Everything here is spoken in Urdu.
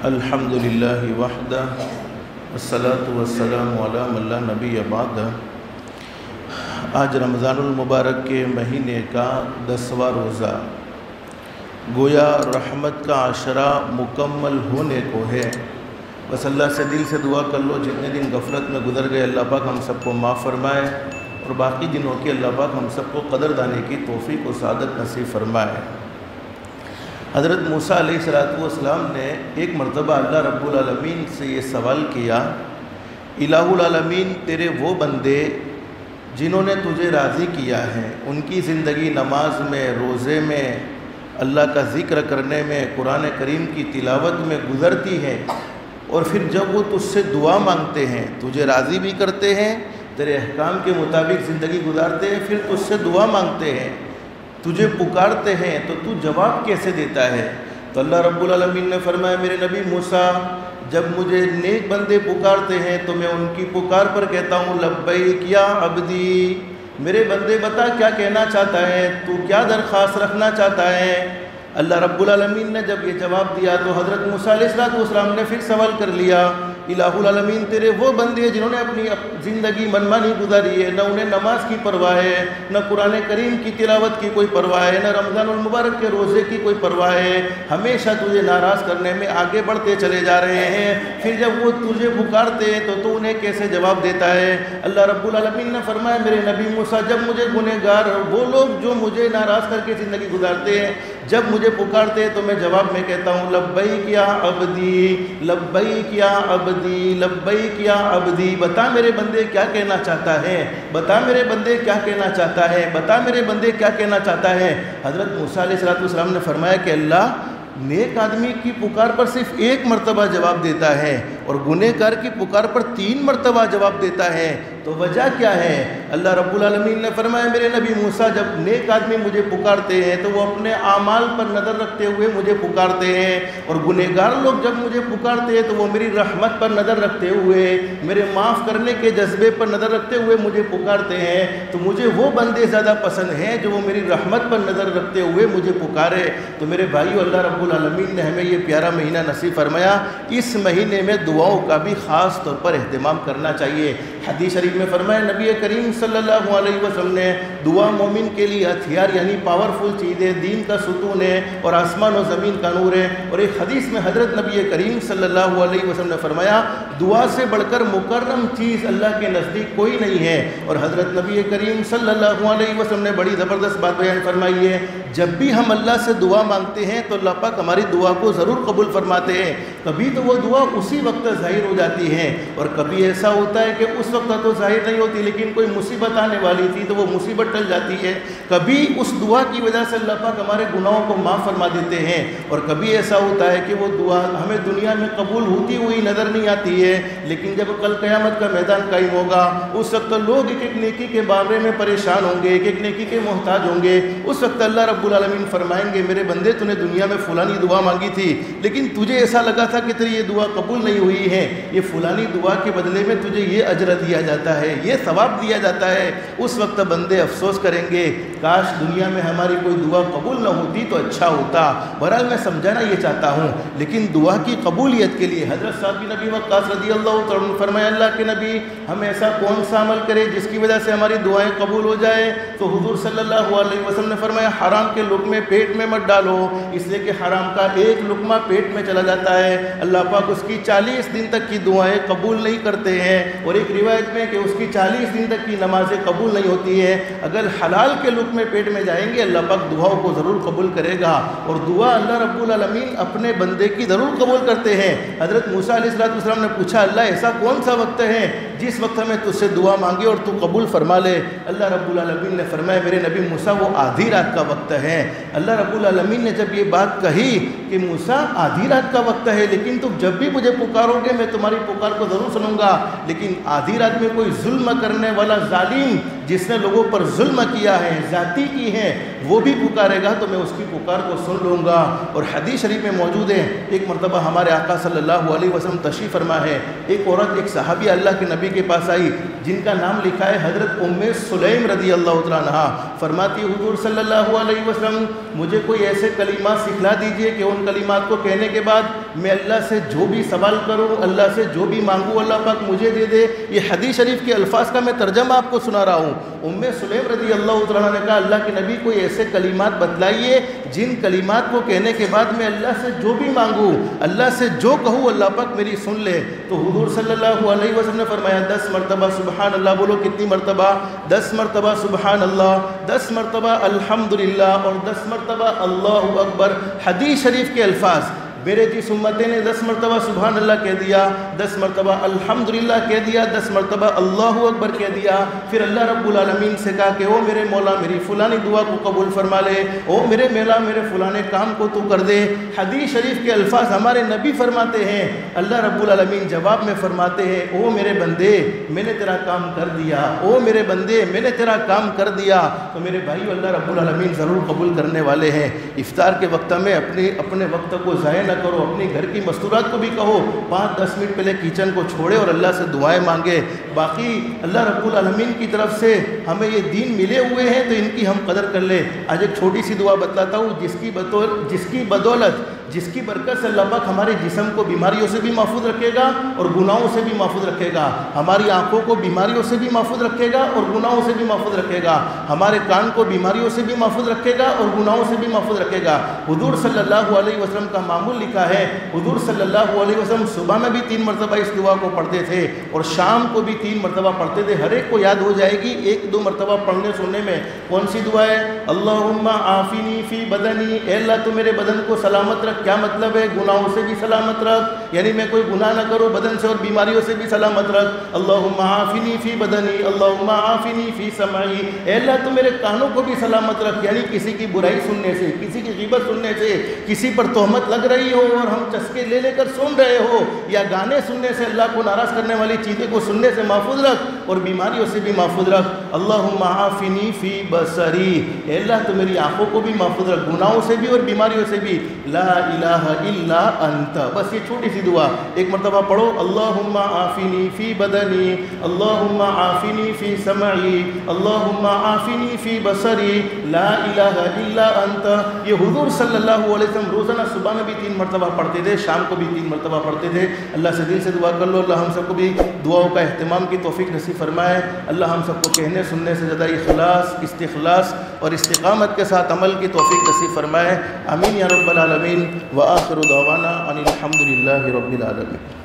الحمدللہ وحدہ والصلاة والسلام علی من لا نبی بعدہ۔ آج رمضان المبارک کے مہینے کا 10واں روزہ، گویا رحمت کا عشرہ مکمل ہونے کو ہے۔ بس اللہ سے دل سے دعا کر لو، جتنے دن غفلت میں گزر گئے اللہ پاک ہم سب کو معاف فرمائے، اور باقی دنوں کی اللہ پاک ہم سب کو قدر دانے کی توفیق و سعادت نصیب فرمائے۔ حضرت موسیٰ علیہ السلام نے ایک مرتبہ اللہ رب العالمین سے یہ سوال کیا، الہ العالمین تیرے وہ بندے جنہوں نے تجھے راضی کیا ہے، ان کی زندگی نماز میں، روزے میں، اللہ کا ذکر کرنے میں، قرآن کریم کی تلاوت میں گزرتی ہے، اور پھر جب وہ تجھ سے دعا مانگتے ہیں، تجھے راضی بھی کرتے ہیں، تیرے احکام کے مطابق زندگی گزارتے ہیں، پھر تجھ سے دعا مانگتے ہیں، تجھے پکارتے ہیں، تو تو جواب کیسے دیتا ہے؟ تو اللہ رب العالمین نے فرمایا، میرے نبی موسیٰ جب مجھے نیک بندے پکارتے ہیں تو میں ان کی پکار پر کہتا ہوں لبیک یا عبدی، میرے بندے بتا کیا کہنا چاہتا ہے، تو کیا درخواست رکھنا چاہتا ہے؟ اللہ رب العالمین نے جب یہ جواب دیا تو حضرت موسیٰ علیہ السلام نے پھر سوال کر لیا، الہ العالمین تیرے وہ بندے جنہوں نے اپنی زندگی منمانی گزاری ہے، نہ انہیں نماز کی پرواہ ہے، نہ قرآن کریم کی تلاوت کی کوئی پرواہ ہے، نہ رمضان المبارک کے روزے کی کوئی پرواہ ہے، ہمیشہ تجھے ناراض کرنے میں آگے بڑھتے چلے جا رہے ہیں، پھر جب وہ تجھے پکارتے ہیں تو انہیں کیسے جواب دیتا ہے؟ اللہ رب العالمین نے فرمایا، میرے نبی موسیٰ جب مجھے گنہگار وہ لوگ جو مجھے ناراض کر کے زندگی گزارتے ہیں جب مجھے پکارتے ہیں تو میں جواب میں کہتا ہوں لبیک یا عبدی، لبیک یا عبدی، لبیک یا عبدی، بتا میرے بندے کیا کہنا چاہتا ہے، بتا میرے بندے کیا کہنا چاہتا ہے، بتا میرے بندے کیا کہنا چاہتا ہے۔ حضرت موسیٰ علیہ السلام نے فرمایا کہ اللہ نیک آدمی کی پکار پر صرف ایک مرتبہ جواب دیتا ہے اور گنہگار کی پکار پر 3 مرتبہ جواب دیتا ہے، تو وجہ کیا ہے؟ اللہ رب العالمین نے فرمایا، میرے نبی موسیٰ جب نیک آدمی مجھے پکارتے ہیں تو وہ اپنے اعمال پر نظر رکھتے ہوئے مجھے پکارتے ہیں، اور گنہگار لوگ جب مجھے پکارتے ہیں تو وہ میری رحمت پر نظر رکھتے ہوئے، میرے معاف کرنے کے جذبے پر نظر رکھتے ہوئے مجھے پکارتے ہیں۔ تو مجھے وہ بندے زیادہ پسند ہیں جو وہ میری رحمت پر نظر رکھتے ہوئے مجھے پکارے۔ تو میرے بھائیو، اللہ رب العالمین نے ہمیں یہ پیارا مہینہ نصیب فرمایا، اس مہینے میں دعاؤں کا بھی خاص طور پر اہتمام کرنا چاہیے۔ حدیث شریف میں فرمایا، نبی کریم صلی اللہ علیہ وسلم نے دعا مومن کے لیے ہتھیار یعنی پاورفل چیز ہے، دین کا ستون ہے اور آسمان و زمین کا نور ہے۔ اور ایک حدیث میں حضرت نبی کریم صلی اللہ علیہ وسلم نے فرمایا، دعا سے بڑھ کر مکرم چیز اللہ کے نزدیک کوئی نہیں ہے۔ اور حضرت نبی کریم صلی اللہ علیہ وسلم نے بڑی زبردست بات بیان فرمائی ہے، جب بھی ہم اللہ سے دعا مانگتے ہیں تو اللہ پاک ہماری دعا کو ضرور قبول فرماتے ہیں۔ کبھی تو وہ دعا اسی وقت ظاہر ہو جاتی ہے، اور کبھی ایسا ہوتا ہے کہ اس وقت تو ظاہر نہیں ہوتی، لیکن کوئی مصیبت آنے والی تھی تو وہ مصیبت ٹل جاتی ہے۔ کبھی اس دعا کی وجہ سے اللہ پاک ہمارے گناہوں کو معاف فرما دیتے ہیں، اور کبھی ایسا ہوتا ہے کہ وہ دعا ہمیں دنیا میں قبول ہوتی ہوئی نظر نہیں آتی ہے، لیکن جب کل قیامت کا میدان قائم ہوگا اس وقت لوگ ایک ایک نیکی کے بارے میں پریشان ہوں گے، ایک ایک نیکی کے محتاج ہوں گے۔ اس وقت اللہ رب العالمین فرمائیں گے، میرے بندے تو نے دنیا میں فلانی دعا مانگی تھی، لیکن تجھے ایسا لگا تھا کہ تیری یہ دعا قبول نہیں ہوئی ہے، یہ فلانی دعا کے بدلے میں تجھے یہ اجر دیا جاتا ہے، یہ ثواب دیا جاتا ہے۔ اس وقت بندے افسوس کریں گے، کاش دنیا میں ہماری کوئی دعا قبول نہ ہوتی تو اچھا ہوتا۔ بہرحال میں سمجھانا یہ چاہتا ہوں، لیکن دعا کی قبولیت کے لیے حضرت صاحب نبی وقاص رضی اللہ تعالیٰ عنہ فرمایا، اللہ کے نبی ہم ایسا کون سا عمل کرے جس کی وجہ سے ہماری دعائیں قبول ہو جائے؟ تو حضور صلی اللہ علیہ وسلم نے فرمایا، حرام کے لقمے پیٹ میں مت ڈالو، اس لیے کہ حرام کا ایک لقمہ پیٹ میں چلا جاتا ہے، اللہ پاک اس کی 40 دن تک کی دعائیں قبول نہیں کرتے ہیں، اور ایک روایت میں کہ اس کی 40 دن تک کی نمازیں قبول نہیں ہوتی ہے۔ اگر حلال کے لقمے پیٹ میں جائیں گے اللہ پاک دعاؤں کو ضرور قبول کرے گا، اور دعا اللہ رب العالمین اپنے بندے کی ضرور قبول کرتے ہیں۔ حضرت موسیٰ علیہ السلام نے پوچھا، اللہ ایسا کون سا وقت ہے جس وقت ہمیں تجھ سے دعا مانگے اور تو قبول فرما لے؟ اللہ رب العالمین نے فرمایا، میرے نبی موسیٰ وہ آدھی رات کا وقت ہے۔ اللہ رب العالمین نے جب یہ بات کہی کہ موسیٰ آدھی رات کا وقت ہے، لیکن تم جب بھی مجھے پکارو گے میں تمہاری پکار کو ضرور سنوں گا، لیکن آدھی رات میں کوئی ظلم کرنے والا ظالم جس نے لوگوں پر ظلم کیا ہے، زیادتی کی ہے، وہ بھی پکارے گا تو میں اس کی پکار کو سن لوں گا۔ اور حدیث شریف میں موجود ہے، ایک مرتبہ ہمارے آقا صلی اللہ علیہ وسلم تشریف فرما ہے، ایک عورت ایک صحابی اللہ کے نبی کے پاس آئی جن کا نام لکھا ہے حضرت ام سلیم رضی اللہ تعالیٰ عنہ، فرماتی حضور صلی اللہ علیہ وسلم مجھے کوئی ایسے کلمات سکھلا دیجئے کہ ان کلمات کو کہنے کے بعد میں اللہ سے جو بھی سوال کروں، اللہ سے جو بھی مانگوں اللہ پاک مجھے دے دے۔ یہ حدیث شریف کے الفاظ کا میں ترجمہ آپ کو سنا رہا ہوں۔ ام سلیم رضی اللہ تعالیٰ نے کہا اللہ کے نبی کوئی ایسے کلمات بتلائیے جن کلمات کو کہنے کے بعد میں اللہ سے جو بھی مانگوں، اللہ سے جو کہوں اللہ پاک میری سن لے۔ تو حضور صلی اللہ علیہ وسلم نے فرمایا 10 مرتبہ سبحان اللہ بولو۔ کتنی مرتبہ؟ 10 مرتبہ سبحان اللہ، 10 مرتبہ الحمدللہ اور 10 مرتبہ اللہ اکبر۔ حدیث شریف کے الفاظ، میرے جس امتی نے 10 مرتبہ سبحان اللہ کہہ دیا، 10 مرتبہ الحمدللہ کہہ دیا، 10 مرتبہ اللہ اکبر کہہ دیا، پھر اللہ رب العالمین سے کہا کہ او میرے مولا میری فلانی دعا کو قبول فرما لے، او میرے مولا میرے فلانے کام کو تو کر دے۔ حدیث شریف کے الفاظ ہمارے نبی فرماتے ہیں، اللہ رب العالمین جواب میں فرماتے ہیں او میرے بندے میں نے تیرا کام کر دیا، او میرے بندے میں نے تیرا کام کر دیا۔ تو میرے بھائیو اللہ رب العالمین ضرور قبول کرنے والے ہیں۔ افطار کے وقت میں اپنے وقت کو ضائع نہ کرو، اپنی گھر کی مستورات کو بھی کہو 5-10 منٹ پہلے کچن کو چھوڑے اور اللہ سے دعائیں مانگے۔ باقی اللہ رب العالمین کی طرف سے ہمیں یہ دین ملے ہوئے ہیں تو ان کی ہم قدر کر لیں۔ آج ایک چھوٹی سی دعا بتلاتا ہوں جس کی بدولت جس کی برکت سے اللہ پاک ہمارے جسم کو بیماریوں سے بھی محفوظ رکھے گا اور گناہوں سے بھی محفوظ رکھے گا، ہماری آنکھوں کو بیماریوں سے بھی محفوظ رکھے گا اور گناہوں سے بھی محفوظ رکھے گا، ہمارے کان کو بیماریوں سے بھی محفوظ رکھے گا اور گناہوں سے بھی محفوظ رکھے گا۔ حضور صلی اللہ علیہ وسلم کا معمول لکھا ہے، حضور صلی اللہ علیہ وسلم صبح میں بھی 3 مرتبہ اس دعا کو پڑھتے تھے اور شام کو بھی 3 مرتبہ پڑھتے تھے۔ ہر ایک کو یاد ہو جائے گی 1-2 مرتبہ پڑھنے سننے میں۔ کون سی دعا ہے؟ اللہم عافنی فی بدنی، اے اللہ تو میرے بدن کو سلامت رکھ۔ کیا مطلب ہے؟ گناہوں سے بھی سلامت رکھ، یعنی میں کوئی گناہ نہ کروں، بدن سے اور بیماریوں سے بھی سلامت رکھ۔ اللہم عافنی فی بدنی، اللہم عافنی فی سمعی، اے اللہ تو میرے کانوں کو بھی سلامت رکھ، یعنی کسی کی برائی سننے سے، کسی کی غیبت سننے سے، کسی پر تہمت لگ رہی ہو اور ہم چسکے لے کر سن رہے ہو، یا گانے سننے سے اللہ کو ناراض کرنے والی چیزیں کو سننے سے محفوظ رکھ اور بیماریوں سے بھی محفوظ رکھ۔ اللہم عافنی فی بصری، اے اللہ تو میری آنکھوں کو بھی محفوظ رکھ، گناہوں سے بھی اور بیماریوں سے بھی۔ لا الہ الا انت، بس یہ چھوٹی سی دعا ایک مرتبہ پڑھو۔ اللہم عافنی فی بدنی، اللہم عافنی فی سمعی، اللہم عافنی فی بصری، لا الہ الا انت۔ یہ حضور صلی اللہ علیہ وسلم روزانہ صبح میں بھی 3 مرتبہ پڑھتے تھے، شام کو بھی 3 مرتبہ پڑھتے تھے۔ اللہ سے دل سے دعا کر لو اللہ ہم سب کو بھی دعاؤں کا اہتمام کی توفیق نصیب فرمائے۔ اللہ ہم سب کو کہنے سننے سے زیادہ اخلاص، استخلاص اور استقامت کے ساتھ عمل کی توفیق نصیب فرمائے۔ آمین یا رب العالمین۔ وآخر دعوانا ان الحمد للہ رب العالمین۔